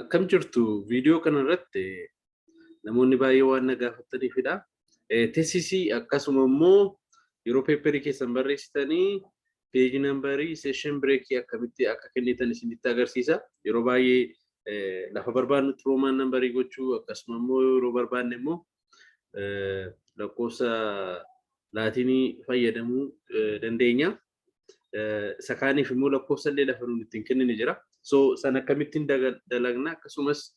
Akkam jirtu viidiyoo kana irratti namoonni baay'ee waan na gaafataniifidha. Teessisii akkasuma immoo yeroo peeperii keessan barreessitanii peeji nambarii seeshin bireekii akkamitti akka kennitan isinitti agarsiisa. Yeroo baay'ee lafa barbaadnutti roomaan nambarii gochuu akkasuma immoo yeroo barbaanne immoo lakkoofsa laatinii fayyadamuu dandeenya. Sakaaniif immoo lakkoofsa illee lafa nuti ittiin kennine jira. So sana akkamittiin dalagna akkasumas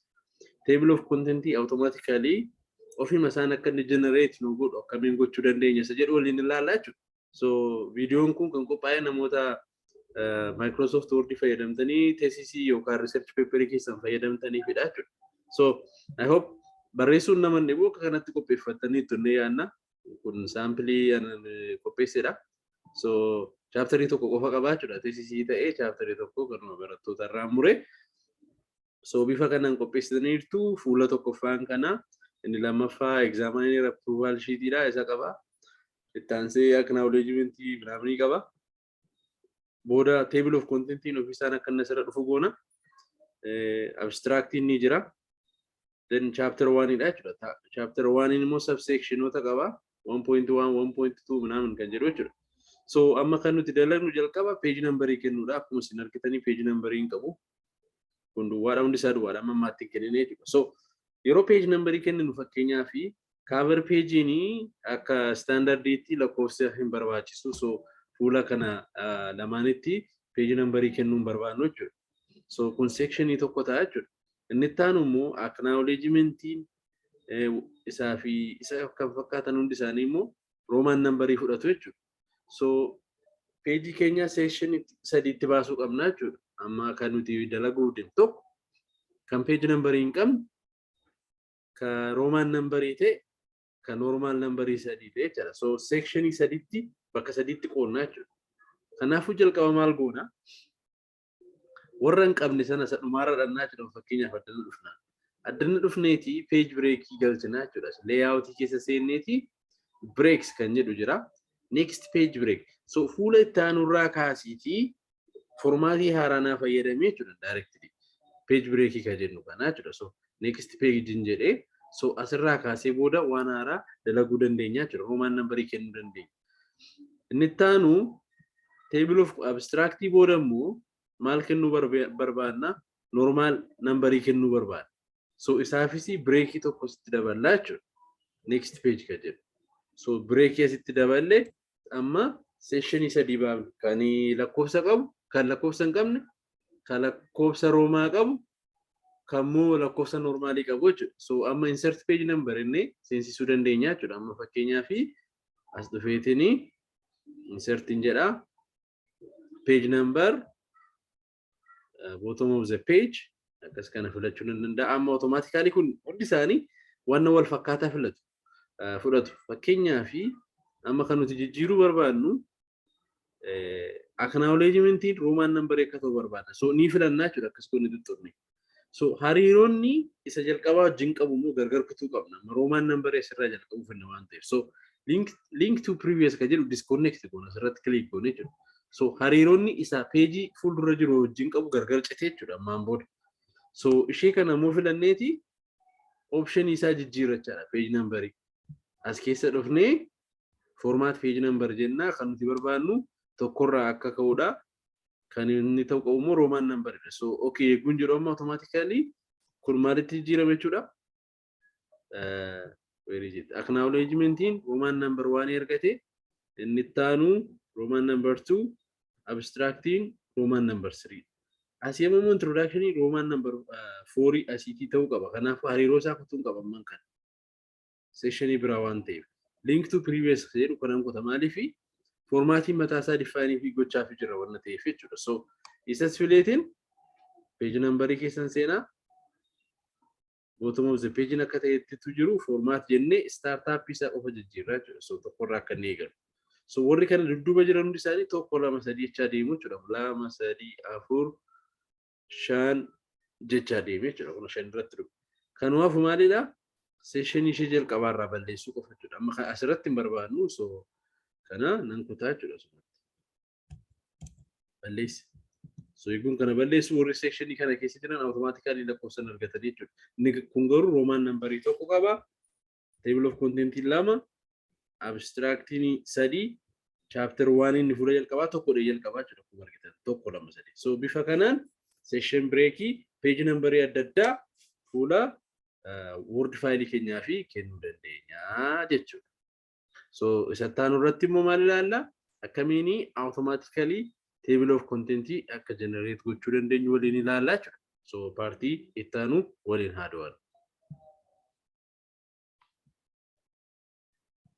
table of content automatically ofima sana akka inni generate nu godhu akkamiin gochuu dandeenya isa jedhu waliin ilaalaa jechuudha. So viidiyoon kun kan qophaa'e namoota Microsoft Word fayyadamtanii thesis yookaan research paper keessan fayyadamtaniifidha jechuudha. So I hope barreessuun nama dhibu akka kanatti qopheeffatanii tunne yaanna kun saampilii qopheessedha. So chapterii tokko qofa qabaachuudha thesis ta'ee chapterii tokko garuma barattoota irraa mure. So bifa kanaan qopheessitaniirtu fuula tokkoffaan kana inni lammaffaa examiner approval sheetidha isa qaba. Ittaansee acknowledgement biraamii qaba. Booda table of content ofisaan akka inni asirra dhufu goona. Abstract ni jira. Then chapter 1 idha jechuudha. Chapter 1 immoo subsectionota qaba. 1.1 1.2 ምናምን kan jedhu jechuudha. So amma kan nuti dalagnu jalqaba page numberii kennuudha. Akkuma isin argitanii page numberii qabu. Kun duwwaadha hundi isaa duwwaadha amma ammaatti kennine jechuudha. So yeroo page numberii kenninu fakkeenyaa fi cover page ni akka standardiitti lakkoofsa hin barbaachisu. So fuula kana lamaanitti page numberii kennuun barbaadnu jechuudha. So kun sectionii tokko ta'a jechuudha. Inni itti aanu immoo acknowledgementiin isaa fi isa kan fakkaatan hundi isaanii immoo roman numberii fudhatu jechuudha. So page keenya section sadiitti baasuu qabna jechuudha. Amma kan nuti dalaguu deemnu tokko kan page numberii hin qabne kan roman numberii ta'e kan normal numberii sadii ta'e jechuudha. So section sadiitti bakka sadiitti qoodna jechuudha. Kanaafuu jalqaba maal goona? Warra hin qabne sana dhumaarra dhannaa jedhamu fakkeenyaaf addana dhufna. Addana dhufneeti page breakii galchina jechuudha. Layout keessa seenneeti breaks kan jedhu jira. Next page break. So fuula itti aanurraa kaasiiti formatii haaraa fayyadamee jechuudha directly. Page break kan jennu kana jechuudha. So next page din jedhee so asirraa kaasee booda waan haaraa dalaguu dandeenya jechuudha. Roman numberii kennuu dandeenya. Inni itti aanu table of abstract booda immoo maal kennuu barbaadna? Normal numberii kennuu barbaadna. So isaafis break tokko sitti daballaa jechuudha. Next page kan jedhu. So break asitti daballe amma session sadii baafna. Kan lakkoofsa qabu, kan lakkoofsa hin qabne, kan lakkoofsa roomaa qabu, kan immoo lakkoofsa normaalii qabu jechuudha. So amma insert page number inni seensisuu dandeenya jechuudha. Amma fakkeenyaaf as dhufeetini insert jedha page number bottom of the page akkas kana filachuu danda'a. Amma automatically kun hundi isaanii waan wal fakkaataa fudhatu. Fakkeenyaaf amma kan nuti jijjiiruu barbaadnu acknowledgementiin roman number akka ta'u barbaadna. So ni filannaa jechuudha akkas kun tutturne. So hariiroonni isa jalqabaa wajjin qabu immoo gargar kutuu qabna. Roman number asirraa jalqabu finna waan ta'eef. So link to previous kan jedhu disconnect goona asirratti click goone jechuudha. So hariiroonni isa page fuuldura jiru wajjin qabu gargar citee jechuudha ammaan booda. So ishee kana immoo filanneeti option isaa jijjiirrachaadha page number. As keessa dhufnee format page number jenna kan nuti barbaadnu tokkorraa akka ka'uudha. Kan inni ta'u qabu immoo roman number. So okay eeguun jedhu amma automatically kun maalitti jijjiirame jechuudha. Where is it? Acknowledgementiin roman number 1 ergate inni itti aanu roman number 2 abstracting roman number 3. Asii immoo introduction roman number 4 asiitii ta'uu qaba. Kanaafuu hariiroo isaa kutuun qaba amman kana. Session bira waan ta'eef link to previous jedhu kanan kota maaliif formatiin mataa isaa define fi gochaa fi jira waan ta'eef jechuudha. So isas fileetiin page numberii keessan seenaa bottom of the page akka ta'etti jiru format jennee startup isa qofa jijjiirraa jechuudha. So tokkorraa akka inni eegalu. So warri kana dudduuba jiran hundi isaanii tokko lama sadii jechaa deemu jechuudha. Lama sadii afur shan jechaa deemu jechuudha. Kun shan irratti dhufu. Kanaaf maalidha? Session ishee jalqabaarraa balleessuu qofa jechuudha. Amma asirratti hin barbaadnu so kana nan kutaa jechuudha. Balleessi. So eeguun kana balleessu warri sekshinii kana keessatti jiran automaatikaalii lakkoofsan argatanii jechuudha. Inni kun garuu roomaan nambarii tokko qaba. Table of content lama, abstractiin sadii, chapter 1 inni fuula jalqabaa tokkodha jalqabaa jechuudha. Akkuma argitan tokko lama sadii. So bifa kanaan section breakii page nambarii adda addaa fuula word file keenyaa fi kennuu dandeenya jechuudha. So isattaan irratti immoo maal ilaalla? Akkamiin automatically table of content akka generate gochuu dandeenyu waliin ilaallaa jechuudha. So partii ittaanu waliin haa du'an.